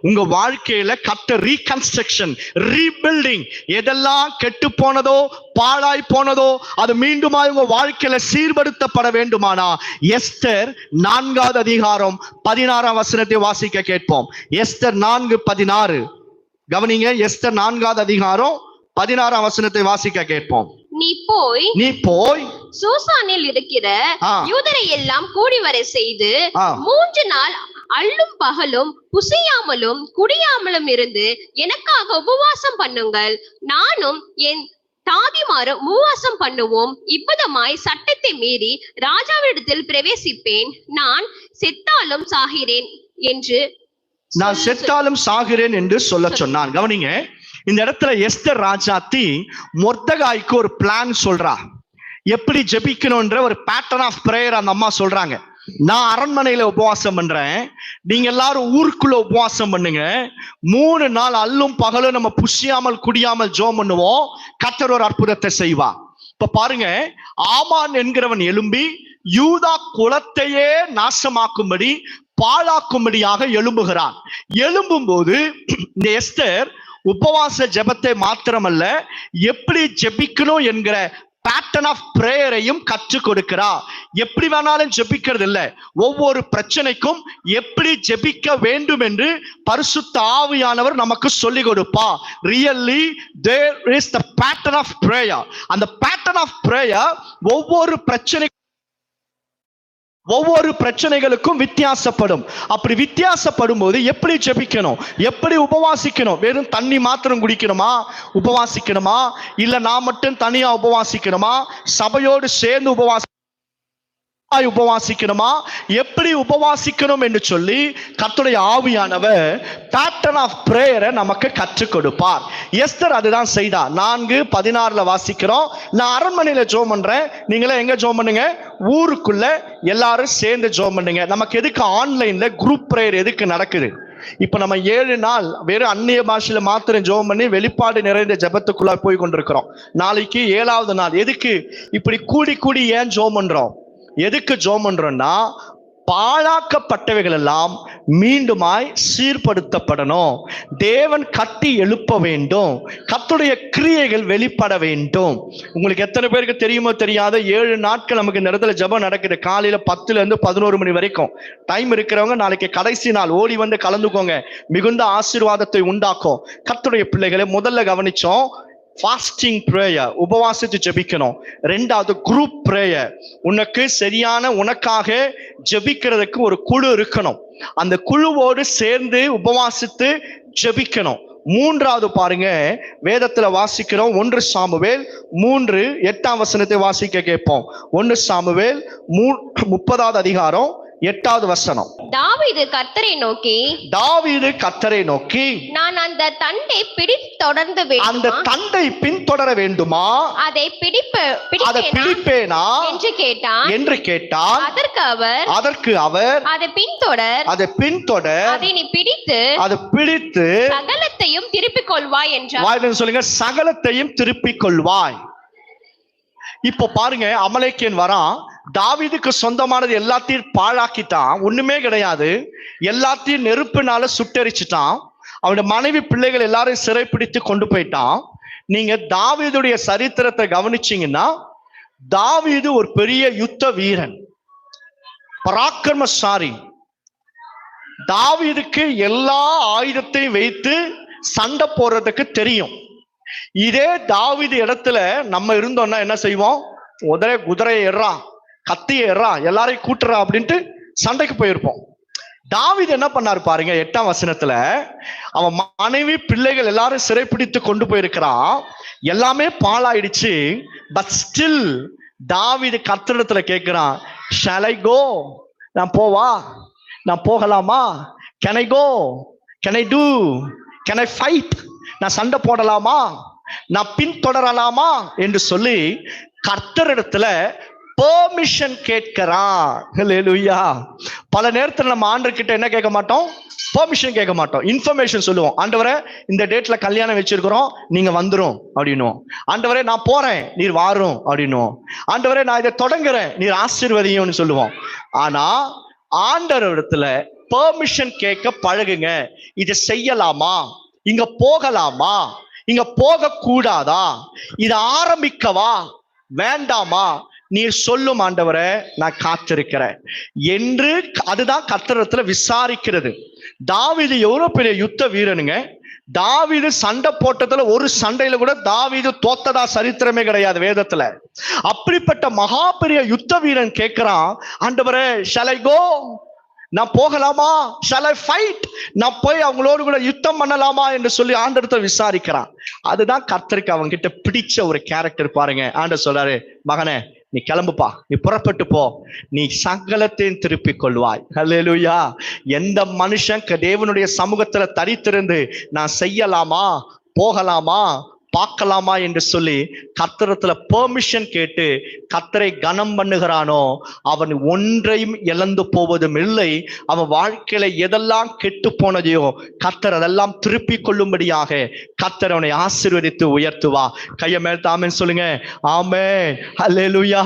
உங்க வாழ்க்கையில கட்ட ரீகன்ஸ்ட்ரக்ஷன், ரீபில்டிங், எதெல்லாம் கெட்டு போனதோ பாழாய் போனதோ அது மீண்டுமா உங்க வாழ்க்கையில சீர்படுத்தப்பட வேண்டுமானா எஸ்தர் 4வது அதிகாரம் 16ஆம் வசனத்தை வாசிக்க கேட்போம். எஸ்தர் 4:16. கவனிங்க, எஸ்தர் 4வது அதிகாரம் 16ஆம் வசனத்தை வாசிக்க கேட்போம். நீ போய் சூசானில் இருக்கிற யூதரை எல்லாம் கூடி வர செய்து 3 நாள் அள்ளும் பகலும் புசியாமலும் குடியாமலும் இருந்து எனக்காக உபவாசம் பண்ணுங்கள். நானும் என் தாதிமாரும் உபவாசம் பண்ணுவோம். இப்பதமாய் சட்டத்தை மீறி ராஜாவிடத்தில் பிரவேசிப்பேன். நான் செத்தாலும் சாகிறேன் என்று சொல்ல சொன்னான். கவனிங்க, இந்த இடத்துல எஸ்தர் ராஜாத்தி மொர்தகாய்க்கு ஒரு பிளான் சொல்றா. எப்படி ஜெபிக்கணும்ன்ற ஒரு பேட்டர்ன் ஆஃப் பிரேயர் அந்த அம்மா சொல்றாங்க. நான் அரண்மனையில உபவாசம் பண்றேன், நீங்க எல்லாரும் ஊருக்குள்ள உபவாசம் பண்ணுங்க. 3 நாள் அல்லும் பகலும் நம்ம புசியாமல் குடியாமல் ஜெபம் பண்ணுவோம். கர்த்தர் ஒரு அற்புதத்தை செய்வா. இப்ப பாருங்க, ஆமான் என்கிறவன் எழும்பி யூதா குலத்தையே நாசமாக்கும்படி பாழாக்கும்படியாக எழும்புகிறான். எழும்பும் போது இந்த எஸ்தர் உபவாச ஜெபத்தை மாத்திரமல்ல, எப்படி ஜெபிக்கணும் என்கிற பேட்டர்ன் ஆஃப் பிரேயரையும் கற்றுக் கொடுக்கிறா. எப்படி வேணாலும் ஜெபிக்கிறது இல்ல, ஒவ்வொரு பிரச்சனைக்கும் எப்படி ஜெபிக்க வேண்டும் என்று பரிசுத்த ஆவியானவர் நமக்கு சொல்லிக் கொடுப்பா. Really there is the pattern of prayer. அந்த பேட்டர்ன் ஆஃப் பிரேயர் ஒவ்வொரு பிரச்சனைகளுக்கும் வித்தியாசப்படும். அப்படி வித்தியாசப்படும் போது எப்படி ஜெபிக்கணும், எப்படி உபவாசிக்கணும், வெறும் தண்ணி மாத்திரம் குடிக்கணுமா, உபவாசிக்கணுமா, இல்ல நான் மட்டும் தனியா உபவாசிக்கணுமா, சபையோடு சேர்ந்து உபவாசிக்கணுமா, எப்படி உபவாசிக்கணும் என்று சொல்லி கர்த்தருடைய ஆவியானவர் பேட்டர்ன் ஆஃப் பிரேயரை நமக்கு கற்றுக் கொடுப்பார். எஸ்தர் அதுதான் செய்தா. 4:16 வாசிக்கிறோம். நான் அரண்மனையில ஜெபம் பண்றேன், நீங்களே எங்க ஜெபம் பண்ணுங்க, ஊருக்குள்ள எல்லாரும் சேர்ந்து ஜெபம் பண்ணுங்க. நமக்கு எதுக்கு ஆன்லைன்ல குரூப் பிரேயர் எதுக்கு நடக்குது? இப்ப நம்ம 7 நாள் வெறும் அந்நிய பாஷையில மாத்திரம் ஜெபம் பண்ணி வெளிப்பாடு நிறைந்த ஜெபத்துக்குள்ள போய் கொண்டிருக்கிறோம். நாளைக்கு 7வது நாள். எதுக்கு இப்படி கூடி ஏன் ஜெபம் பண்றோம்? எதுக்கு ஜெபம் பண்றோம்னா, பாழாக்கப்பட்டவைகள் எல்லாம் மீண்டுமாய் சீர்படுத்தப்படணும். தேவன் கட்டி எழுப்ப வேண்டும். கர்த்தருடைய கிரியைகள் வெளிப்பட வேண்டும். உங்களுக்கு எத்தனை பேருக்கு தெரியுமோ தெரியாத 7 நாட்கள் நமக்கு இந்த இடத்துல ஜெபம் நடக்குது. காலையில 10 இருந்து 11 மணி வரைக்கும். டைம் இருக்கிறவங்க நாளைக்கு கடைசி நாள் ஓடி வந்து கலந்துக்கோங்க. மிகுந்த ஆசீர்வாதத்தை உண்டாக்கும். கர்த்தருடைய பிள்ளைகளை முதல்ல கவனிச்சோம், ஃபாஸ்டிங் பிரேயர், உபவாசித்து ஜெபிக்கணும். 2வது குரூப் பிரேயர், உனக்காக ஜெபிக்கிறதுக்கு ஒரு குழு இருக்கணும். அந்த குழுவோடு சேர்ந்து உபவாசித்து ஜெபிக்கணும். 3வது பாருங்க, வேதத்துல வாசிக்கிறோம். 1 சாமுவேல் 3:8 வசனத்தை வாசிக்க கேட்போம். 1 சாமுவேல் 30வது அதிகாரம் 8வது வசனம். தாவீது கர்த்தரை நோக்கி நான் அந்த தண்டை பின்தொடர வேண்டுமா, அதை பிடிப்பேனா என்று கேட்டான். அதற்கு அவர் அதை பின்தொடர், அதை நீ பிடித்து சகலத்தையும் திருப்பிக் கொள்வாய் என்றார். சொல்லுங்க, சகலத்தையும் திருப்பிக் கொள்வாய். இப்போ பாருங்க, அமலேக்கியன் வரான். தாவீதுக்கு சொந்தமானது எல்லாத்தையும் பாழாக்கிட்டான், ஒண்ணுமே கிடையாது. எல்லாத்தையும் நெருப்பினால சுட்டெரிச்சிட்டான். அவனுடைய மனைவி பிள்ளைகள் எல்லாரும் சிறைப்பிடித்து கொண்டு போயிட்டான். நீங்க தாவீதுடைய சரித்திரத்தை கவனிச்சீங்கன்னா, தாவீது ஒரு பெரிய யுத்த வீரன், பராக்கிரமசாலி. தாவீதுக்கு எல்லா ஆயுதத்தையும் வைத்து சண்டை போடுறதுக்கு தெரியும். இதே தாவீது இடத்துல நம்ம இருந்தோம்னா என்ன செய்வோம்? குதிரையை ஏறா, கத்தியை ஏறா, எல்லாரையும் கூட்டுறா அப்படின்ட்டு சண்டைக்கு போயிருப்போம். தாவீது என்ன பண்ணாரு பாருங்க, 8ஆம் வசனத்துல அவன் மனைவி பிள்ளைகள் எல்லாரும் சிறைப்பிடித்து கொண்டு போயிருக்கிறான். எல்லாமே பாழாயிடுச்சு. பட் ஸ்டில் தாவீது கர்த்தரிடத்துல கேட்கிறான், ஷால் ஐ கோ, நான் போகலாமா? Can I go, can I do, can I fight, நான் சண்டை போடலாமா, நான் பின்தொடரலாமா என்று சொல்லி கர்த்தரிடத்துல பெர்மிஷன் கேட்கிறான். ஹல்லேலூயா. பல நேரத்துல நம்ம ஆண்டவர்கிட்ட என்ன கேட்க மாட்டோம்? பெர்மிஷன் கேட்க மாட்டோம். இன்ஃபர்மேஷன் சொல்லுவோம். ஆண்டவரே, இந்த டேட்ல கல்யாணம் வச்சிருக்கிறோம், நீங்க வந்துரும் அப்படின்னுவோம். ஆண்டவரே, நான் போறேன், நீர் வாரும் அப்படின்னுவோம். ஆண்டவரே, நான் இதை தொடங்குறேன், நீர் ஆசீர்வதியும்னு சொல்லுவோம். ஆனா ஆண்டவரிடத்துல பெர்மிஷன் கேட்க பழகுங்க. இதை செய்யலாமா, இங்க போகலாமா, இங்க போக கூடாதா, இதை ஆரம்பிக்கவா வேண்டாமா, நீர் சொல்லும் ஆண்டவரே நான் காத்திருக்கிறேன் என்று. அதுதான் கர்த்தரிடத்துல விசாரிக்கிறது. தாவீது எவ்வளவு பெரிய யுத்த வீரனுங்க. தாவீது சண்டை போட்டதுல ஒரு சண்டையில கூட தாவீது தோத்ததா சரித்திரமே கிடையாது வேதத்துல. அப்படிப்பட்ட மகா பெரிய யுத்த வீரன் கேட்கிறான், ஆண்டவரே shall I go, நான் போகலாமா, shall I fight, நான் போய் அவங்களோடு கூட யுத்தம் பண்ணலாமா என்று சொல்லி ஆண்டவரத்தை விசாரிக்கிறான். அதுதான் கர்த்தருக்கு அவங்க கிட்ட பிடிச்ச ஒரு கேரக்டர் பாருங்க. ஆண்டவர் சொல்றாரு, மகனே நீ கிளம்புப்பா, நீ புறப்பட்டு போ, நீ சகலத்தையும் திருப்பிக் கொள்வாய். அல்லேலூயா. எந்த மனுஷன் தேவனுடைய சமூகத்துல தரித்திருந்து நான் செய்யலாமா, போகலாமா, பார்க்கலாமா என்று சொல்லி கர்த்தரத்துல பெர்மிஷன் கேட்டு கர்த்தரை கனம் பண்ணுகிறானோ அவன் ஒன்றையும் இழந்து போவதும் இல்லை. அவன் வாழ்க்கையில எதெல்லாம் கெட்டு போனதையோ கர்த்தர் அதெல்லாம் திருப்பி கொள்ளும்படியாக கர்த்தர் அவனை ஆசீர்வதித்து உயர்த்துவா. கையை மேல் ஆமென் சொல்லுங்க. ஆமென். அல்லேலூயா.